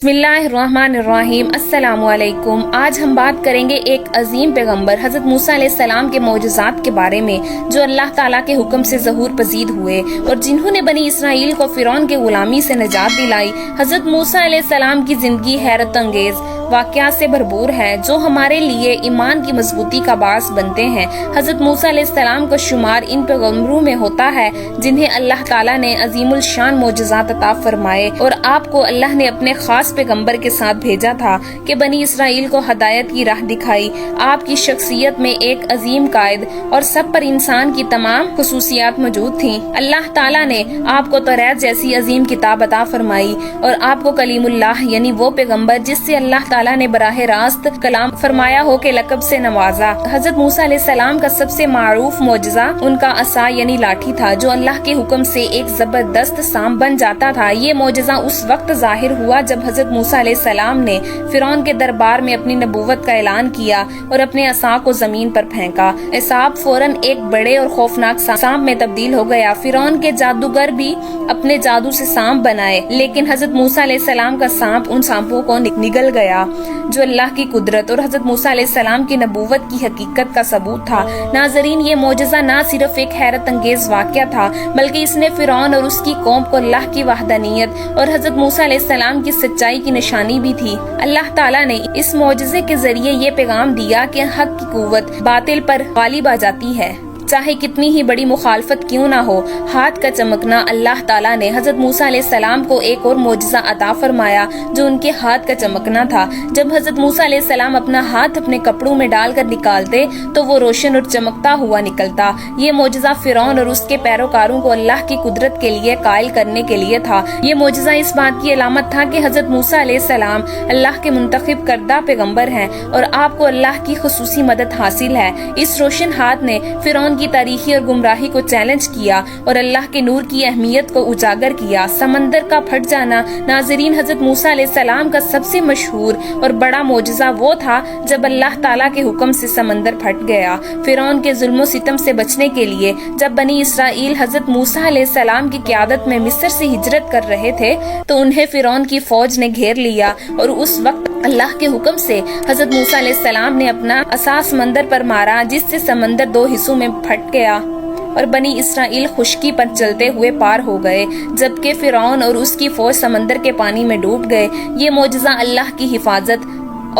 बिस्मिल्लाहिर्रहमानिर्रहीम। अस्सलामु अलैकुम। आज हम बात करेंगे एक अजीम पैगंबर हजरत मूसा अलैहिस्सलाम के मौजज़ात के बारे में, जो अल्लाह ताला के हुक्म से ज़हूर पजीद हुए और जिन्होंने बनी इसराइल को फिरौन के गुलामी से निजात दिलाई। हजरत मूसा अलैहिस्सलाम की जिंदगी हैरत अंगेज वाक़यात से भरपूर है, जो हमारे लिए ईमान की मजबूती का बास बनते हैं। हजरत मूसा अलैहिस्सलाम का शुमार इन पैगंबरों में होता है जिन्हें अल्लाह ताला ने अजीमुल शान मौजज़ात अता फरमाए, और आपको अल्लाह ने अपने खास पैगंबर के साथ भेजा था कि बनी इसराइल को हदायत की राह दिखाई। आपकी शख्सियत में एक अजीम कायद और सब पर इंसान की तमाम खुसूसियात मौजूद थीं। अल्लाह ताला ने आपको तौरात जैसी अजीम किताब अता फरमाई और आपको कलीमुल्लाह यानी वो पैगंबर जिससे अल्लाह ताला ने बराह रास्त कलाम फरमाया हो के लक़ब से नवाजा। हजरत मूसा अलैहिस्सलाम का सबसे मारूफ मौजज़ा उनका असा यानी लाठी था, जो अल्लाह के हुक्म से एक जबरदस्त सांप बन जाता था। ये मौजज़ा उस वक्त जाहिर हुआ जब हजरत मूसा अलैहिस्सलाम ने फिरौन के दरबार में अपनी नबूवत का ऐलान किया और अपने असा को जमीन पर फेंका। सांप फौरन एक बड़े और खौफनाक सांप में तब्दील हो गया। फिरौन के जादूगर भी अपने जादू से सांप बनाए, लेकिन हजरत मूसा अलैहिस्सलाम का सांप उन सांपों को निगल गया, जो अल्लाह की कुदरत और हजरत मूसा अलैहिस्सलाम की नबूवत की हकीकत का सबूत था। नाजरीन, ये मौजज़ा न सिर्फ एक हैरत अंगेज वाक़या था, बल्कि इसने फिरौन और उसकी कौम को अल्लाह की वहदानियत और हजरत मूसा अलैहिस्सलाम की सच्चाई की निशानी भी थी। अल्लाह ताला ने इस मौजज़े के जरिए ये पैगाम दिया कि हक की कुव्वत बातिल पर गालिब आ जाती है, चाहे कितनी ही बड़ी मुखालफत क्यों ना हो। हाथ का चमकना। अल्लाह ताला ने हजरत मूसा अलैहिस्सलाम को एक और मौजज़ा अता फरमाया, जो उनके हाथ का चमकना था। जब हजरत मूसा अलैहिस्सलाम अपना हाथ अपने कपड़ों में डालकर निकालते तो वो रोशन और चमकता हुआ निकलता। ये मौजज़ा फिरौन और उसके पैरोकारों को अल्लाह की कुदरत के लिए कायल करने के लिए था। ये मौजज़ा इस बात की अलामत था कि हजरत मूसा अलैहिस्सलाम अल्लाह के मुंतखब करदा पैगंबर हैं और आपको अल्लाह की खुसूसी मदद हासिल है। इस रोशन हाथ ने फिरौन की तारीखी और गुमराही को चैलेंज किया और अल्लाह के नूर की अहमियत को उजागर किया। समंदर का फट जाना। नाजरीन, हजरत मूसा अलैहिस्सलाम का सबसे मशहूर और बड़ा मौजज़ा वो था जब अल्लाह ताला के हुक्म से समंदर फट गया। फिरौन के जुल्म सितम से बचने के लिए जब बनी इसराइल हजरत मूसा अलैहिस्सलाम की क़यादत में मिस्र से हिजरत कर रहे थे तो उन्हें फिरौन की फौज ने घेर लिया, और उस वक्त अल्लाह के हुक्म से हजरत मूसा अलैहिस्सलाम ने अपना असा समंदर पर मारा, जिससे समंदर दो हिस्सों में फट गया और बनी इसराइल खुश्की पर चलते हुए पार हो गए, जबकि फिरौन और उसकी फौज समंदर के पानी में डूब गए। ये मौजज़ा अल्लाह की हिफाजत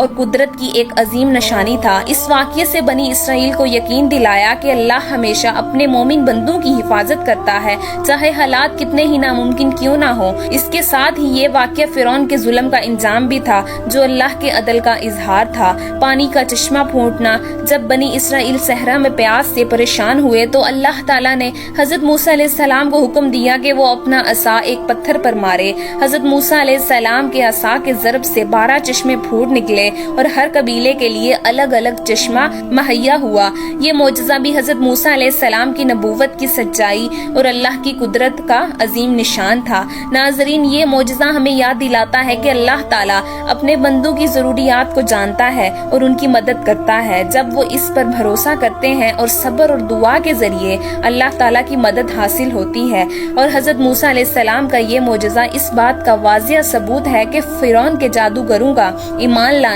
और कुदरत की एक अजीम निशानी था। इस वाक़ये से बनी इसराइल को यकीन दिलाया कि अल्लाह हमेशा अपने मोमिन बंदों की हिफाजत करता है, चाहे हालात कितने ही नामुमकिन क्यों ना हो। इसके साथ ही ये वाक़या फिरौन के जुल्म का इंजाम भी था, जो अल्लाह के अदल का इजहार था। पानी का चश्मा फूटना। जब बनी इसराइल सहरा में प्यास से परेशान हुए तो अल्लाह ताला ने हजरत मूसा अलैहिस्सलाम को हुक्म दिया कि वो अपना असा एक पत्थर पर मारे। हजरत मूसा अलैहिस्सलाम के असा के ज़रब से 12 चश्मे फूट निकले और हर कबीले के लिए अलग अलग चश्मा मुहैया हुआ। ये मौजज़ा भी हजरत मूसा अलैहिस्सलाम की नबूवत की सच्चाई और अल्लाह की कुदरत का अजीम निशान था। नाजरीन, ये मौजज़ा हमें याद दिलाता है कि अल्लाह ताला अपने बंदों की ज़रूरियात को जानता है और उनकी मदद करता है। जब वो इस पर भरोसा करते हैं और सब्र और दुआ के जरिए अल्लाह ताला की मदद हासिल होती है। और हजरत मूसा अलैहिस्सलाम का ये मौजज़ा इस बात का वाज़िह सबूत है कि फिरौन के जादूगरों का ईमान लाना।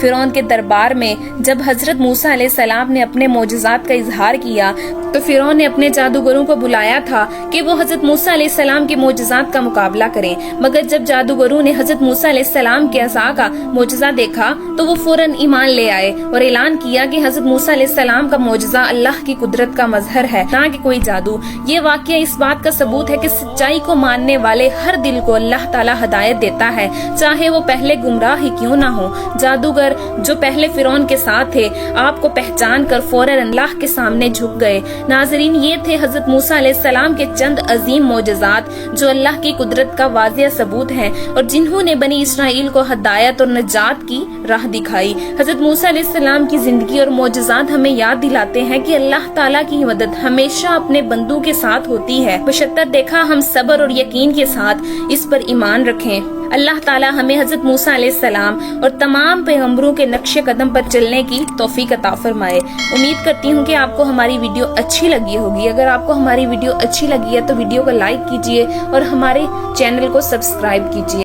फिरौन के दरबार में जब हजरत मूसा अलैहिस्सलाम ने अपने मौजज़ात का इजहार किया तो फिरौन ने अपने जादूगरों को बुलाया था कि वो हजरत मूसा अलैहिस्सलाम के मौजज़ात का मुकाबला करें, मगर जब जादूगरों ने हजरत मूसा अलैहिस्सलाम के असा का मौजज़ा देखा तो वो फौरन ईमान ले आए और ऐलान किया कि हजरत मूसा अलैहिस्सलाम का मौजज़ा अल्लाह की कुदरत का मजहर है, ना कि कोई जादू। ये वाक़या इस बात का सबूत है कि सच्चाई को मानने वाले हर दिल को अल्लाह ताला हदायत देता है, चाहे वो पहले गुमराह ही क्यों ना हो। जादूगर जो पहले फिरौन के साथ थे, आपको पहचान कर फौरन अल्लाह के सामने झुक गए। नाजरीन, ये थे हजरत मूसा अलैहिस्सलाम के चंद अजीम मौजज़ात जो अल्लाह की कुदरत का वाज़िह सबूत हैं और जिन्होंने बनी इसराइल को हदायत और नजात की राह दिखाई। हजरत मूसा अलैहिस्सलाम की जिंदगी और मौजज़ात हमें याद दिलाते हैं कि अल्लाह ताला की मदद हमेशा अपने बंदों के साथ होती है, बशर्ते देखा हम सब्र और यकीन के साथ इस पर ईमान रखें। अल्लाह ताला हमें हजरत मूसा अलैहिस्सलाम और तमाम पैगंबरों के नक्शे कदम पर चलने की तौफीक अता फरमाए। उम्मीद करती हूँ कि आपको हमारी वीडियो अच्छी लगी होगी। अगर आपको हमारी वीडियो अच्छी लगी है तो वीडियो को लाइक कीजिए और हमारे चैनल को सब्सक्राइब कीजिए।